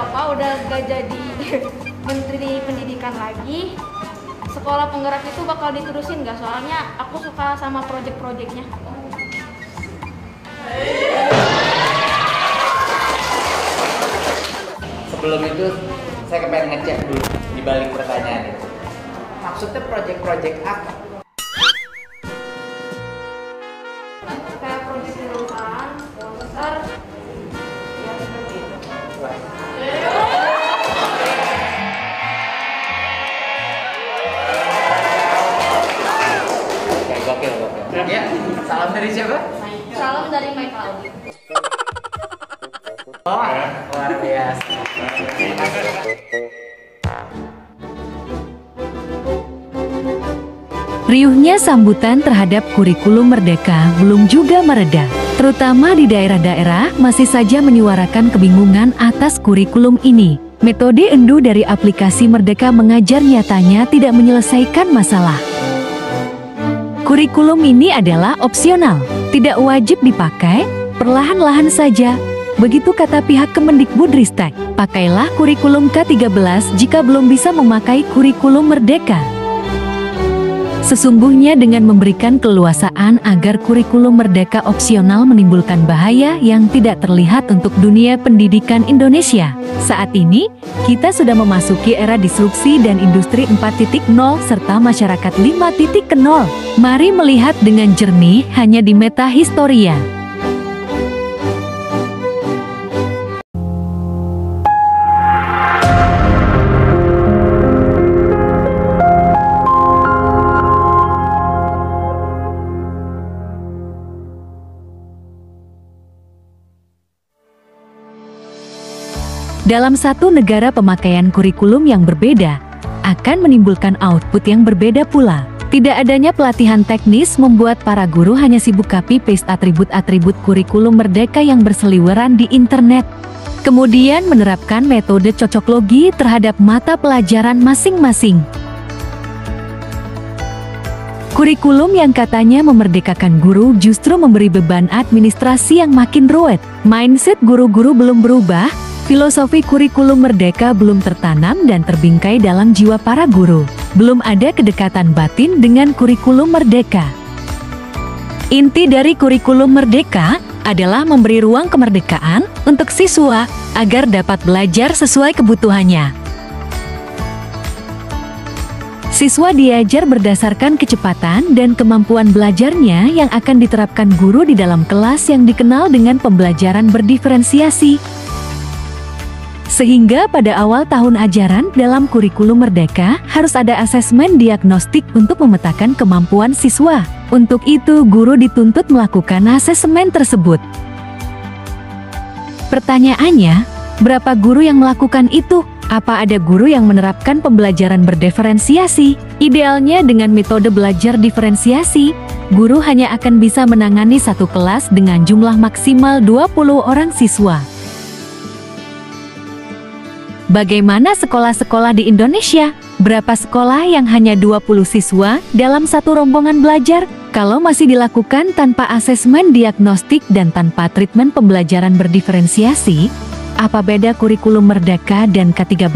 Bapak udah gak jadi Menteri Pendidikan lagi, sekolah penggerak itu bakal diterusin nggak? Soalnya aku suka sama project-projectnya. Sebelum itu saya pengen ngecek dulu di balik pertanyaan itu. Maksudnya project-project apa? Kayak project perusahaan, sponsor, ya seperti itu. Oke, gokil. Ya, salam dari siapa? Salam dari My Cloud. Oh, luar biasa. Riuhnya sambutan terhadap kurikulum Merdeka belum juga mereda. Terutama di daerah-daerah masih saja menyuarakan kebingungan atas kurikulum ini. Metode Endu dari aplikasi Merdeka Mengajar nyatanya tidak menyelesaikan masalah. Kurikulum ini adalah opsional, tidak wajib dipakai, perlahan-lahan saja. Begitu kata pihak Kemendikbudristek, pakailah kurikulum K13 jika belum bisa memakai kurikulum Merdeka. Sesungguhnya dengan memberikan keleluasaan agar kurikulum Merdeka opsional menimbulkan bahaya yang tidak terlihat untuk dunia pendidikan Indonesia. Saat ini, kita sudah memasuki era disrupsi dan industri 4.0 serta masyarakat 5.0. Mari melihat dengan jernih hanya di Meta Historia. Dalam satu negara pemakaian kurikulum yang berbeda akan menimbulkan output yang berbeda pula. Tidak adanya pelatihan teknis membuat para guru hanya sibuk copy-paste atribut-atribut kurikulum Merdeka yang berseliweran di internet. Kemudian menerapkan metode cocok logi terhadap mata pelajaran masing-masing. Kurikulum yang katanya memerdekakan guru justru memberi beban administrasi yang makin ruwet. Mindset guru-guru belum berubah. Filosofi kurikulum Merdeka belum tertanam dan terbingkai dalam jiwa para guru. Belum ada kedekatan batin dengan kurikulum Merdeka. Inti dari kurikulum Merdeka adalah memberi ruang kemerdekaan untuk siswa agar dapat belajar sesuai kebutuhannya. Siswa diajar berdasarkan kecepatan dan kemampuan belajarnya yang akan diterapkan guru di dalam kelas yang dikenal dengan pembelajaran berdiferensiasi. Sehingga pada awal tahun ajaran dalam kurikulum Merdeka harus ada asesmen diagnostik untuk memetakan kemampuan siswa. Untuk itu guru dituntut melakukan asesmen tersebut. Pertanyaannya, berapa guru yang melakukan itu? Apa ada guru yang menerapkan pembelajaran berdiferensiasi? Idealnya dengan metode belajar diferensiasi, guru hanya akan bisa menangani satu kelas dengan jumlah maksimal 20 orang siswa. Bagaimana sekolah-sekolah di Indonesia? Berapa sekolah yang hanya 20 siswa dalam satu rombongan belajar? Kalau masih dilakukan tanpa asesmen diagnostik dan tanpa treatment pembelajaran berdiferensiasi, apa beda kurikulum Merdeka dan K13?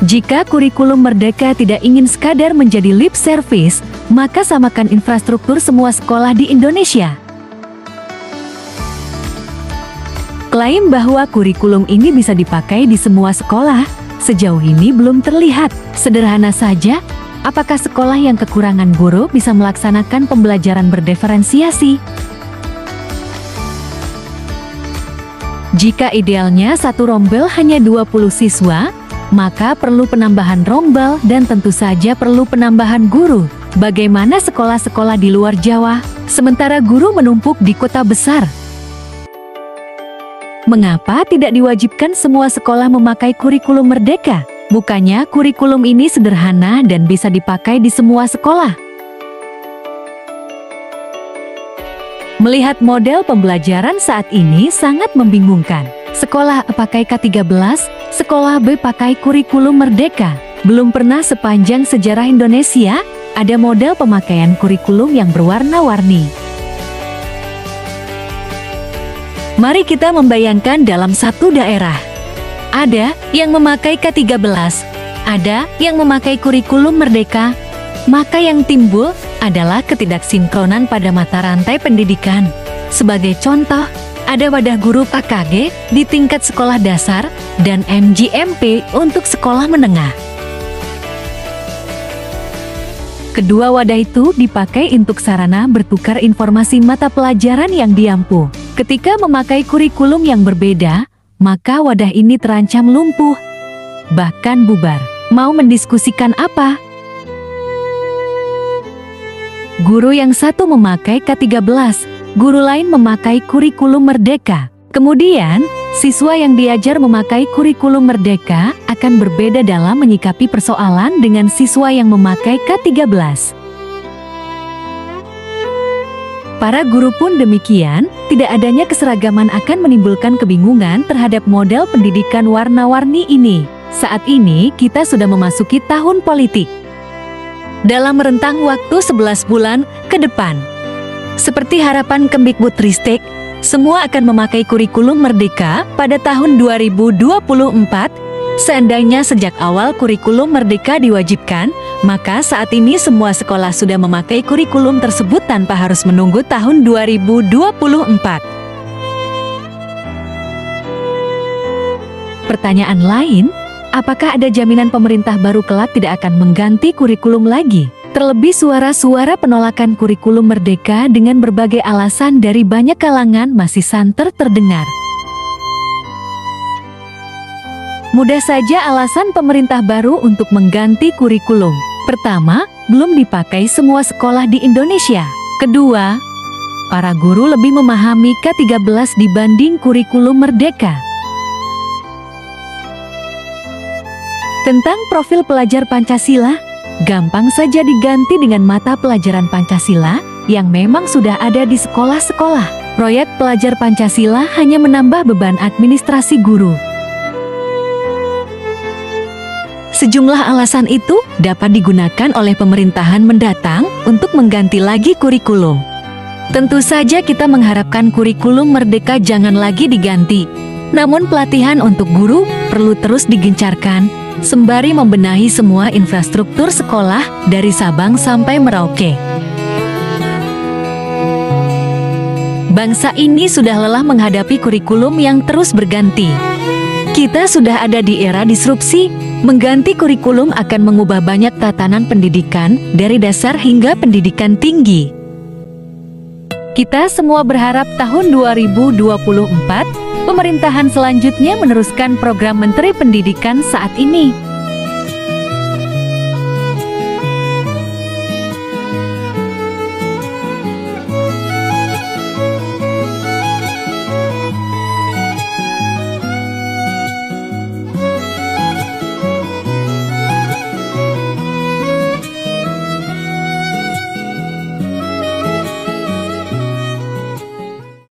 Jika kurikulum Merdeka tidak ingin sekadar menjadi lip service, maka samakan infrastruktur semua sekolah di Indonesia. Klaim bahwa kurikulum ini bisa dipakai di semua sekolah, sejauh ini belum terlihat. Sederhana saja, apakah sekolah yang kekurangan guru bisa melaksanakan pembelajaran berdiferensiasi? Jika idealnya satu rombel hanya 20 siswa, maka perlu penambahan rombel dan tentu saja perlu penambahan guru. Bagaimana sekolah-sekolah di luar Jawa, sementara guru menumpuk di kota besar? Mengapa tidak diwajibkan semua sekolah memakai kurikulum Merdeka? Bukannya kurikulum ini sederhana dan bisa dipakai di semua sekolah? Melihat model pembelajaran saat ini sangat membingungkan. Sekolah A pakai K13, sekolah B pakai kurikulum Merdeka. Belum pernah sepanjang sejarah Indonesia ada model pemakaian kurikulum yang berwarna-warni. Mari kita membayangkan dalam satu daerah. Ada yang memakai K13, ada yang memakai kurikulum merdeka, maka yang timbul adalah ketidaksinkronan pada mata rantai pendidikan. Sebagai contoh, ada wadah guru PKG di tingkat sekolah dasar dan MJMP untuk sekolah menengah. Kedua wadah itu dipakai untuk sarana bertukar informasi mata pelajaran yang diampu. Ketika memakai kurikulum yang berbeda, maka wadah ini terancam lumpuh, bahkan bubar. Mau mendiskusikan apa? Guru yang satu memakai K13, guru lain memakai kurikulum merdeka. Kemudian, siswa yang diajar memakai kurikulum merdeka akan berbeda dalam menyikapi persoalan dengan siswa yang memakai K13. Para guru pun demikian, tidak adanya keseragaman akan menimbulkan kebingungan terhadap model pendidikan warna-warni ini. Saat ini kita sudah memasuki tahun politik. Dalam rentang waktu 11 bulan ke depan, seperti harapan Kemdikbudristek, semua akan memakai kurikulum merdeka pada tahun 2024. Seandainya sejak awal kurikulum merdeka diwajibkan, maka saat ini semua sekolah sudah memakai kurikulum tersebut tanpa harus menunggu tahun 2024. Pertanyaan lain, apakah ada jaminan pemerintah baru kelak tidak akan mengganti kurikulum lagi? Terlebih suara-suara penolakan kurikulum merdeka dengan berbagai alasan dari banyak kalangan masih santer terdengar. Mudah saja alasan pemerintah baru untuk mengganti kurikulum. Pertama, belum dipakai semua sekolah di Indonesia. Kedua, para guru lebih memahami K13 dibanding kurikulum merdeka. Tentang profil pelajar Pancasila, gampang saja diganti dengan mata pelajaran Pancasila yang memang sudah ada di sekolah-sekolah. Proyek pelajar Pancasila hanya menambah beban administrasi guru. Sejumlah alasan itu dapat digunakan oleh pemerintahan mendatang untuk mengganti lagi kurikulum. Tentu saja kita mengharapkan kurikulum merdeka jangan lagi diganti. Namun pelatihan untuk guru perlu terus digencarkan, sembari membenahi semua infrastruktur sekolah dari Sabang sampai Merauke. Bangsa ini sudah lelah menghadapi kurikulum yang terus berganti. Kita sudah ada di era disrupsi. Mengganti kurikulum akan mengubah banyak tatanan pendidikan dari dasar hingga pendidikan tinggi. Kita semua berharap tahun 2024, pemerintahan selanjutnya meneruskan program Menteri Pendidikan saat ini.